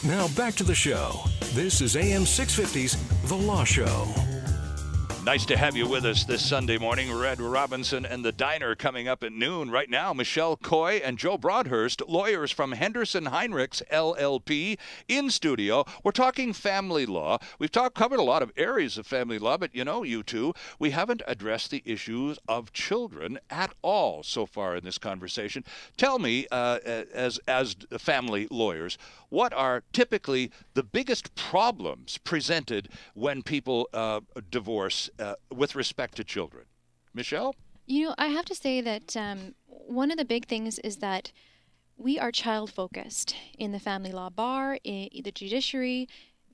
Now back to the show. This is AM 650's The Law Show. Nice to have you with us this Sunday morning. Red Robinson and the Diner coming up at noon. Right now, Michelle Coy and Joe Broadhurst, lawyers from Henderson Heinrichs LLP, in studio. We're talking family law. We've covered a lot of areas of family law, but you two, we haven't addressed the issues of children at all so far in this conversation. Tell me, as family lawyers, what are typically the biggest problems presented when people divorce with respect to children? Michelle? I have to say that one of the big things is that we are child-focused in the family law bar, in the judiciary,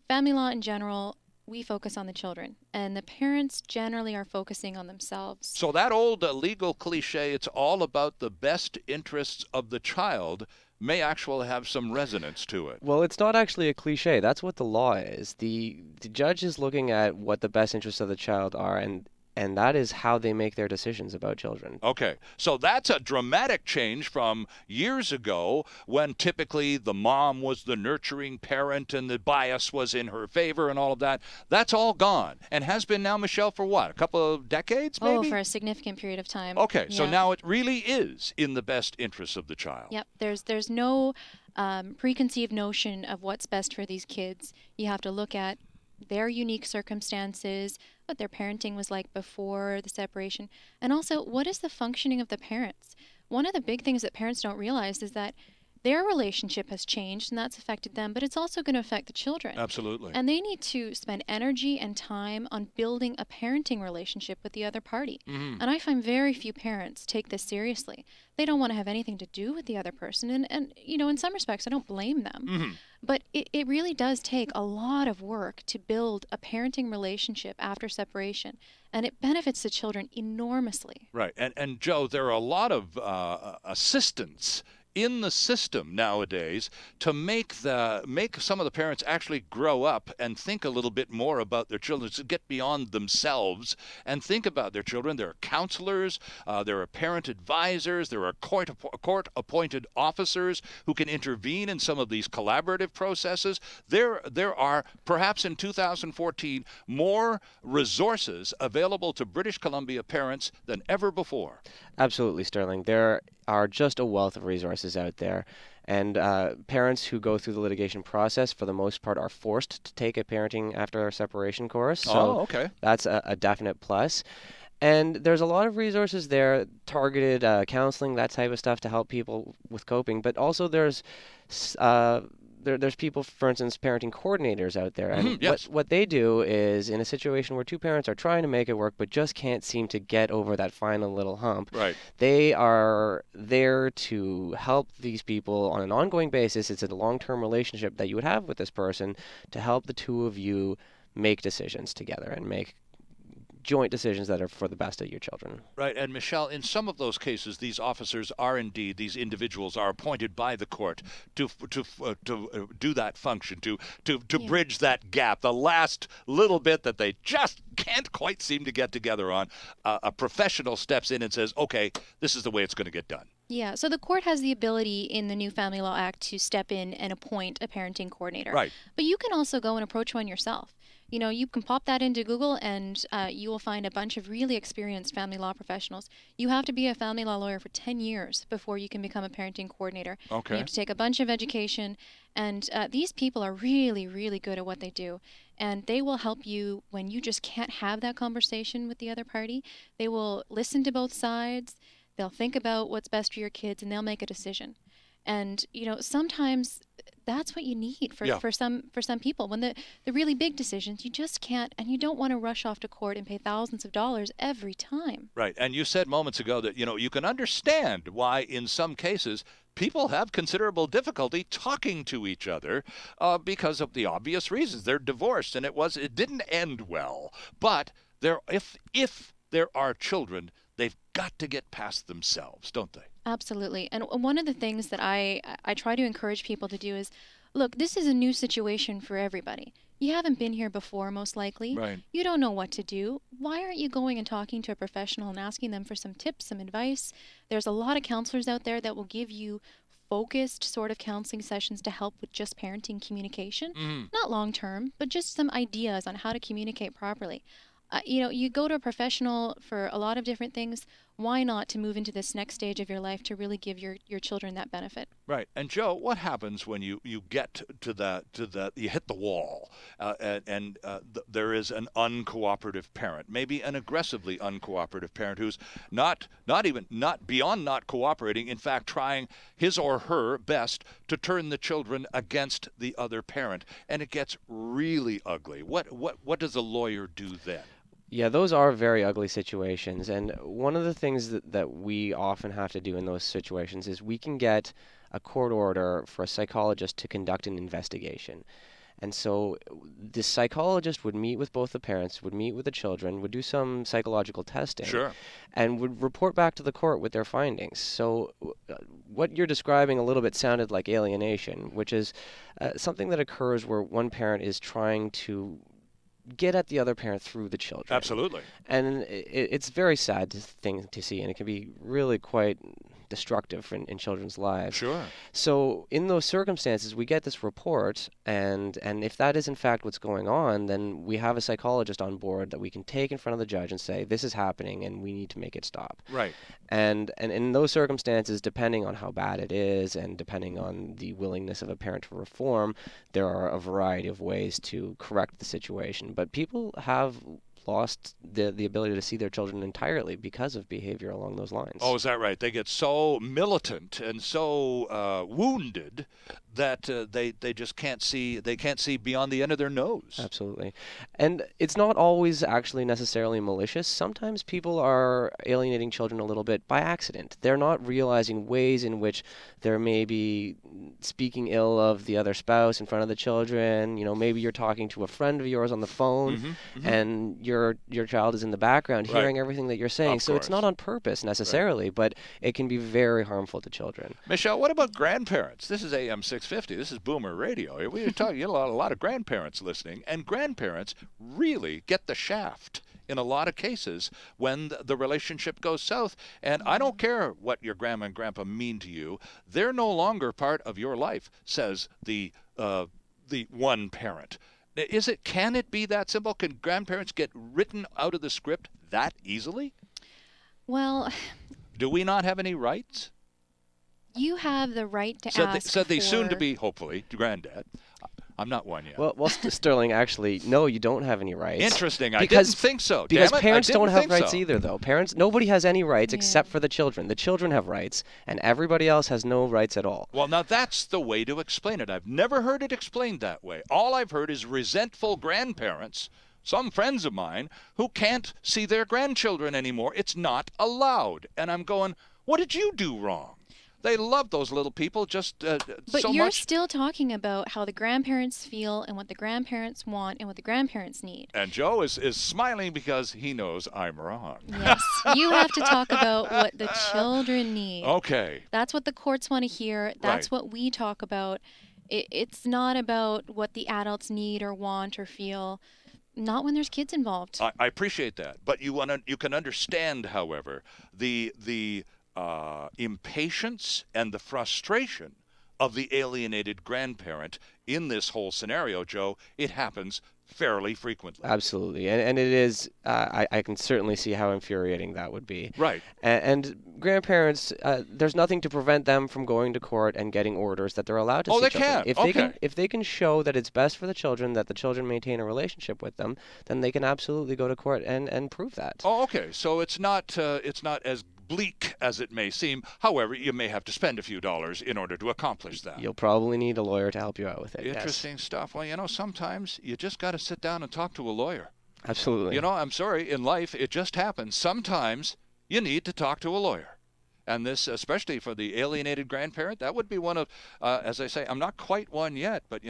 family law in general. We focus on the children, and the parents generally are focusing on themselves. So that old legal cliche, it's all about the best interests of the child, may actually have some resonance to it. Well, it's not actually a cliche. That's what the law is. The judge is looking at what the best interests of the child are, and that is how they make their decisions about children. Okay, so that's a dramatic change from years ago when typically the mom was the nurturing parent and the bias was in her favor and all of that. That's all gone and has been now, Michelle, for what, a couple of decades maybe? Oh, for a significant period of time. Okay, so Yeah. now it really is in the best interests of the child. Yep, there's no preconceived notion of what's best for these kids. You have to look at their unique circumstances, what their parenting was like before the separation, and also what is the functioning of the parents. One of the big things that parents don't realize is that their relationship has changed and that's affected them, but it's also going to affect the children. Absolutely. And they need to spend energy and time on building a parenting relationship with the other party. Mm-hmm. And I find very few parents take this seriously. They don't want to have anything to do with the other person. And in some respects, I don't blame them. Mm-hmm. But it really does take a lot of work to build a parenting relationship after separation. And it benefits the children enormously. Right. And Joe, there are a lot of assistance in the system nowadays to make some of the parents actually grow up and think a little bit more about their children, to get beyond themselves and think about their children. There are counselors, there are parent advisors, there are court-appointed officers who can intervene in some of these collaborative processes. There are, perhaps in 2014, more resources available to British Columbia parents than ever before. Absolutely, Sterling. There are just a wealth of resources out there. And parents who go through the litigation process, for the most part, are forced to take a parenting after a separation course. So okay. That's a definite plus. And there's a lot of resources there, targeted counseling, that type of stuff to help people with coping. But also there's people, for instance, parenting coordinators out there. And yes. what they do is, in a situation where two parents are trying to make it work but just can't seem to get over that final little hump, Right. they are there to help these people on an ongoing basis. It's a long-term relationship that you would have with this person to help the two of you make decisions together and make joint decisions that are for the best of your children. Right, and Michelle, in some of those cases, these officers are indeed, these individuals are appointed by the court to do that function, to bridge that gap, the last little bit that they just can't quite seem to get together on. A professional steps in and says, okay, this is the way it's going to get done. Yeah, so the court has the ability in the new Family Law Act to step in and appoint a parenting coordinator. Right. But you can also go and approach one yourself. You can pop that into Google and you will find a bunch of really experienced family law professionals. You have to be a family law lawyer for 10 years before you can become a parenting coordinator. Okay. You have to take a bunch of education, and these people are really, really good at what they do. And they will help you when you just can't have that conversation with the other party. They will listen to both sides. They'll think about what's best for your kids, and they'll make a decision. And sometimes that's what you need for some people. When the really big decisions, you just can't, and you don't want to rush off to court and pay thousands of dollars every time. Right, and you said moments ago that you can understand why in some cases people have considerable difficulty talking to each other because of the obvious reasons. They're divorced, and it didn't end well. But if there are children, they've got to get past themselves, don't they? Absolutely. And one of the things that I try to encourage people to do is, look, this is a new situation for everybody. You haven't been here before, most likely. Right. You don't know what to do. Why aren't you going and talking to a professional and asking them for some tips, some advice? There's a lot of counselors out there that will give you focused sort of counseling sessions to help with just parenting communication. Mm-hmm. Not long term, but just some ideas on how to communicate properly. You go to a professional for a lot of different things. Why not to move into this next stage of your life to really give your children that benefit? Right. And Joe, what happens when you get to that you hit the wall and there is an uncooperative parent, maybe an aggressively uncooperative parent who's not beyond not cooperating, in fact trying his or her best to turn the children against the other parent, and it gets really ugly. What does a lawyer do then? Yeah, those are very ugly situations. And one of the things that we often have to do in those situations is we can get a court order for a psychologist to conduct an investigation. And so the psychologist would meet with both the parents, would meet with the children, would do some psychological testing, Sure. and would report back to the court with their findings. So what you're describing a little bit sounded like alienation, which is something that occurs where one parent is trying to get at the other parent through the children. Absolutely. And it's very sad thing to see, and it can be really quite destructive in children's lives. Sure. So in those circumstances, we get this report, and if that is in fact what's going on, then we have a psychologist on board that we can take in front of the judge and say, this is happening, and we need to make it stop. Right. And in those circumstances, depending on how bad it is, and depending on the willingness of a parent to reform, there are a variety of ways to correct the situation. But people have lost the ability to see their children entirely because of behavior along those lines. Oh, is that right? They get so militant and so wounded that they just can't see. They can't see beyond the end of their nose. Absolutely. And it's not always actually necessarily malicious. Sometimes people are alienating children a little bit by accident. They're not realizing ways in which they're maybe speaking ill of the other spouse in front of the children. You know, maybe you're talking to a friend of yours on the phone, and your child is in the background hearing everything that you're saying. Of So it's course. not on purpose necessarily, but it can be very harmful to children. Michelle, what about grandparents? This is AM 650. This is Boomer Radio. We're talking a lot of grandparents listening, and grandparents really get the shaft in a lot of cases when the relationship goes south. And I don't care what your grandma and grandpa mean to you; they're no longer part of your life, says the one parent. Can it be that simple? Can grandparents get written out of the script that easily? Well, Do we not have any rights? you have the right to ask Said the for... soon-to-be, hopefully, granddad. I'm not one yet. Well, Sterling, actually, no, you don't have any rights. Interesting. I Because- didn't think so. Because Damn it, parents I didn't don't have think rights so. either, though. Nobody has any rights Yeah. except for the children. The children have rights, and everybody else has no rights at all. Well, now that's the way to explain it. I've never heard it explained that way. All I've heard is resentful grandparents, some friends of mine, who can't see their grandchildren anymore. It's not allowed. And I'm going, what did you do wrong? They love those little people just But so you're much. still talking about how the grandparents feel and what the grandparents want and what the grandparents need. And Joe is smiling because he knows I'm wrong. Yes, you have to talk about what the children need. Okay. That's what the courts want to hear. That's Right. what we talk about. It's not about what the adults need or want or feel. Not when there's kids involved. I appreciate that, but you can understand, however, the impatience and the frustration of the alienated grandparent in this whole scenario, Joe. It happens fairly frequently. Absolutely. And it is, I can certainly see how infuriating that would be. Right. And grandparents, there's nothing to prevent them from going to court and getting orders that they're allowed to Oh, see they children. can. If they can show that it's best for the children, that the children maintain a relationship with them, then they can absolutely go to court and prove that. Oh, okay. So it's not as bleak as it may seem. However, you may have to spend a few dollars in order to accomplish that. You'll probably need a lawyer to help you out with it. yes. Interesting stuff. Well, sometimes you just got to sit down and talk to a lawyer. Absolutely. I'm sorry, in life, it just happens. Sometimes you need to talk to a lawyer. And this, especially for the alienated grandparent, that would be one of, as I say, I'm not quite one yet, but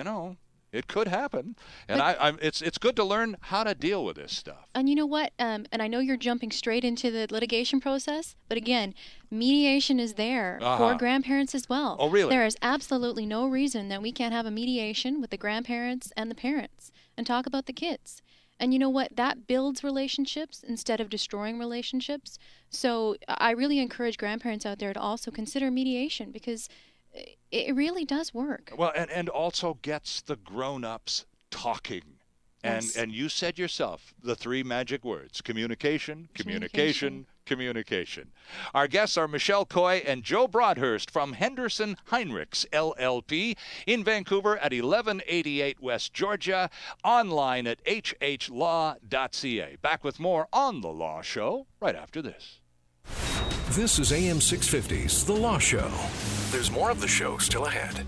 it could happen. And it's good to learn how to deal with this stuff. And you know what? And I know you're jumping straight into the litigation process, but again, mediation is there for grandparents as well. Oh, really? There is absolutely no reason that we can't have a mediation with the grandparents and the parents and talk about the kids. And you know what? That builds relationships instead of destroying relationships. So I really encourage grandparents out there to also consider mediation because it really does work. Well, and also gets the grown-ups talking. Yes. And you said yourself the three magic words: communication, communication, communication. Our guests are Michelle Coy and Joe Broadhurst from Henderson Heinrichs LLP in Vancouver at 1188 West Georgia, online at hhlaw.ca. Back with more on The Law Show right after this. This is AM 650's The Law Show. There's more of the show still ahead.